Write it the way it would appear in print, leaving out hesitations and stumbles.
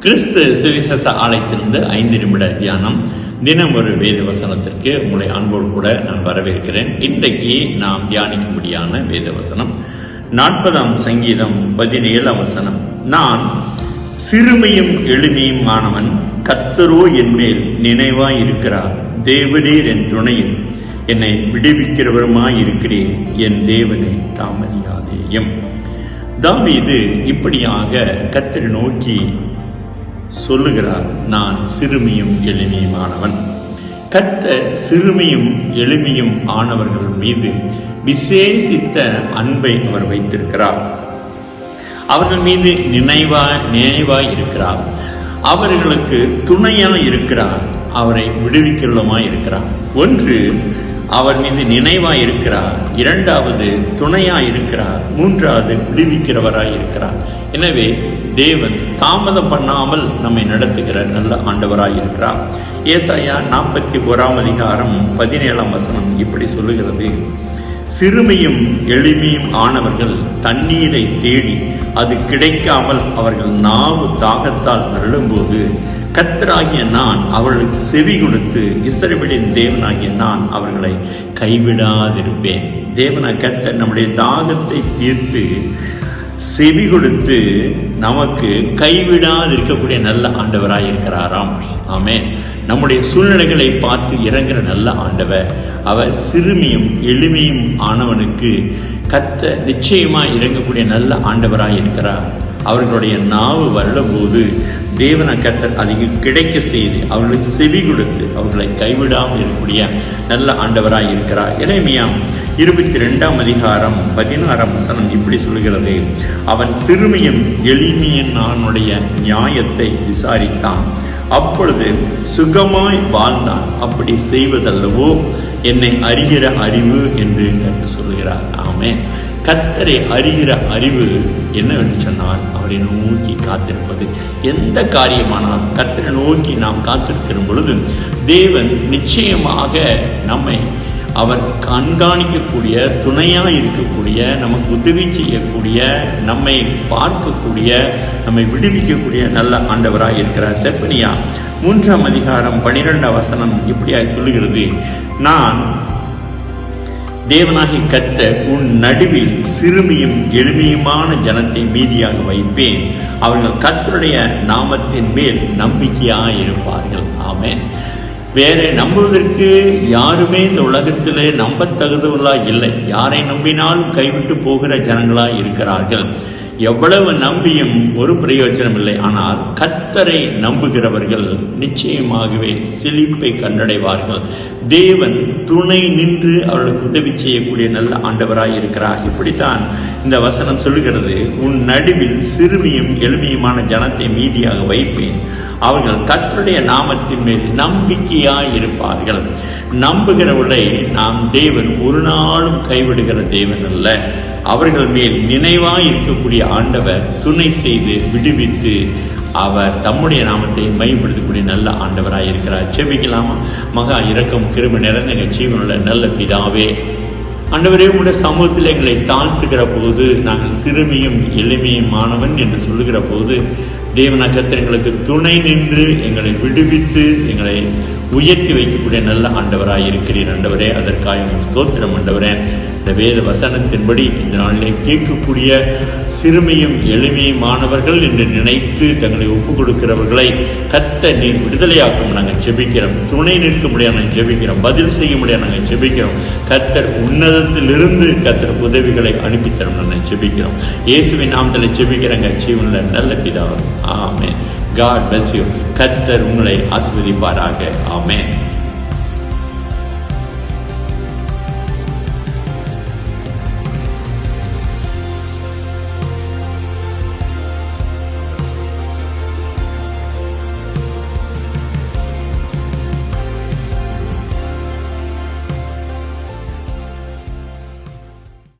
கிறிஸ்து சுவிசேஷ ஆலயத்திலிருந்து 5 நிமிட தியானம். தினம் ஒரு வேத வசனத்திற்கு உங்களை அன்போடு கூட நான் வரவேற்கிறேன். இன்றைக்கு நாம் தியானிக்கும்படியான வேத வசனம் 40ஆம் சங்கீதம் 17ஆம் வசனம். நான் சிறுமையும் எளிமையும் ஆனவன், கர்த்தரோ என் மேல் நினைவாய் இருக்கிறார். தேவரீர் என் துணையும் என்னை விடுவிக்கிறவருமாய் இருக்கிறேன். என் தேவனை தாமதியாதேயும். தாவீது இப்படியாக கர்த்தரை நோக்கி சொல்லுகிறார், நான் சிறுமியும் எளிமையுமானவன். கர்த்தர் சிறுமியும் எளிமையும் ஆனவர்கள் மீது விசேஷித்த அன்பை அவர் வைத்திருக்கிறார். அவர்கள் மீது நினைவாய் இருக்கிறார். அவர்களுக்கு துணையாய் இருக்கிறார். அவரை விடுவிக்கிறவமாய் இருக்கிறார். ஒன்று, அவர் மீது நினைவாய் இருக்கிறார். இரண்டாவது, துணையாய் இருக்கிறார். மூன்றாவது, விடுவிக்கிறவராய் இருக்கிறார். எனவே தேவன் தாமதம் பண்ணாமல் நம்மை நடத்துகிற நல்ல ஆண்டவராய் இருக்கிறார். ஏசாயா 41ஆம் அதிகாரம் 17ஆம் வசனம் இப்படி சொல்லுகிறது, சிறுமையும் எளிமையும் ஆனவர்கள் தண்ணீரை தேடி அது கிடைக்காமல் அவர்கள் நாவு தாகத்தால் வரும்போது கர்த்தராகிய நான் அவர்களுக்கு செவி கொடுத்து இஸ்ரவேலின் தேவனாகிய நான் அவர்களை கைவிடாதிருப்பேன். கர்த்தர் நம்முடைய தாகத்தை தீர்த்து செவி கொடுத்து நமக்கு கைவிடாது இருக்கக்கூடிய நல்ல ஆண்டவராய் இருக்கிறாராம். ஆமென். நம்முடைய சூழ்நிலைகளை பார்த்து இறங்குற நல்ல ஆண்டவர். அவர் சிறுமியும் எளிமையும் ஆனவனுக்கு கர்த்தர் நிச்சயமாய் இறங்கக்கூடிய நல்ல ஆண்டவராய் இருக்கிறார். அவர்களுடைய நாவு வரும்போது கர்த்தர் அதிக கிடைக்க செய்து அவர்களுக்கு செவி கொடுத்து அவர்களை கைவிடாமல் இருக்கக்கூடிய நல்ல ஆண்டவராய் இருக்கிறார். எரேமியா 22ஆம் அதிகாரம் 16ஆம் வசனம் இப்படி சொல்கிறது, அவன் சிறுமியும் எளிமையனுடைய நியாயத்தை விசாரித்தான், அப்பொழுது சுகமாய் வாழ்ந்தான். அப்படி செய்வதல்லவோ என்னை அறிகிற அறிவு என்று கர்த்தர் சொல்லுகிறார். ஆமென். கர்த்தரை அறிகிற அறிவு என்னவென்று சொன்னால் அவரை நோக்கி காத்திருப்பது. எந்த காரியமானால் கர்த்தரை நோக்கி நாம் காத்திருக்கிற பொழுது தேவன் நிச்சயமாக நம்மை அவர் கண்காணிக்கக்கூடிய, துணையாக இருக்கக்கூடிய, நமக்கு உதவி செய்யக்கூடிய, நம்மை பார்க்கக்கூடிய, நம்மை விடுவிக்கக்கூடிய நல்ல ஆண்டவராக இருக்கிறார். செப்பனியா 3ஆம் அதிகாரம் 12ஆம் வசனம் இப்படியாக சொல்லுகிறது, நான் தேவனாகி கர்த்தர் உன் நடுவில் சிறுமியும் எளிமையுமான ஜனத்தை மீதியாக வைப்பேன். அவர்கள் கர்த்தருடைய நாமத்தின் மேல் நம்பிக்கையாக இருப்பார்கள். ஆமென். வேற நம்புவதற்கு யாருமே இந்த உலகத்திலே நம்பத்தகுந்தவர்களாக இல்லை. யாரை நம்பினாலும் கைவிட்டு போகிற ஜனங்களாக இருக்கிறார்கள். எவ்வளவு நம்பியும் ஒரு பிரயோஜனம் இல்லை. ஆனால் கர்த்தரை நம்புகிறவர்கள் நிச்சயமாகவே செழிப்பை கண்டடைவார்கள். தேவன் துணை நின்று அவர்களுக்கு உதவி செய்யக்கூடிய நல்ல ஆண்டவராய் இருக்கிறார். இப்படித்தான் இந்த வசனம் சொல்லுகிறது, உன் நடுவில் சிறுமியும் எளிமையுமான ஜனத்தை மீதியாக வைப்பேன். அவர்கள் கர்த்தருடைய நாமத்தின் மேல் நம்பிக்கையாய் இருப்பார்கள். நம்புகிறவர்களை நாம் தேவன் ஒரு நாளும் கைவிடுகிற தேவன் அல்ல. அவர்கள் மேல் நினைவாய் இருக்கக்கூடிய ஆண்டவர் துணை செய்து விடுவித்து அவர் தம்முடைய நாமத்தை மையப்படுத்தக்கூடிய நல்ல ஆண்டவராய் இருக்கிறார். செபிக்கலாமா? மகா இரக்கம் கிருபை நிறைந்த எங்கள் ஜீவனுள்ள நல்ல பிதாவே, ஆண்டவரே, உங்களுடைய சமூகத்தில் எங்களை தாழ்த்துகிற போது, நாங்கள் சிறுமியும் எளிமையுமானவன் என்று சொல்லுகிற போது கர்த்தர் எங்களுக்கு துணை நின்று எங்களை விடுவித்து எங்களை உயர்த்தி வைக்கக்கூடிய நல்ல ஆண்டவராய் இருக்கிறீர். ஆண்டவரே, அதற்காக ஸ்தோத்திரம். ஆண்டவரே, இந்த வேத வசனத்தின்படி இந்த நாளிலே கேட்கக்கூடிய சிறுமியும் எளிமையுமானவர்கள் என்று நினைத்து தங்களை ஒப்புக் கொடுக்கிறவர்களை கர்த்தர் நீர் விடுதலையாக்கும் நாங்கள் ஜெபிக்கிறோம். துணை நிற்க முடியாது நாங்கள் ஜெபிக்கிறோம். பதில் செய்ய முடியாது நாங்கள் ஜெபிக்கிறோம். கர்த்தர் உன்னதத்திலிருந்து கர்த்தர் உதவிகளை அனுப்பித்தரும் நாங்கள் ஜெபிக்கிறோம். இயேசுவின் நாமத்தில் ஜெபிக்கிறங்க ஜீவனில் நல்ல பிதாவே. ஆமென். God bless you. கர்த்தர் உங்களை ஆசீர்வதிப்பாராக. ஆமென்.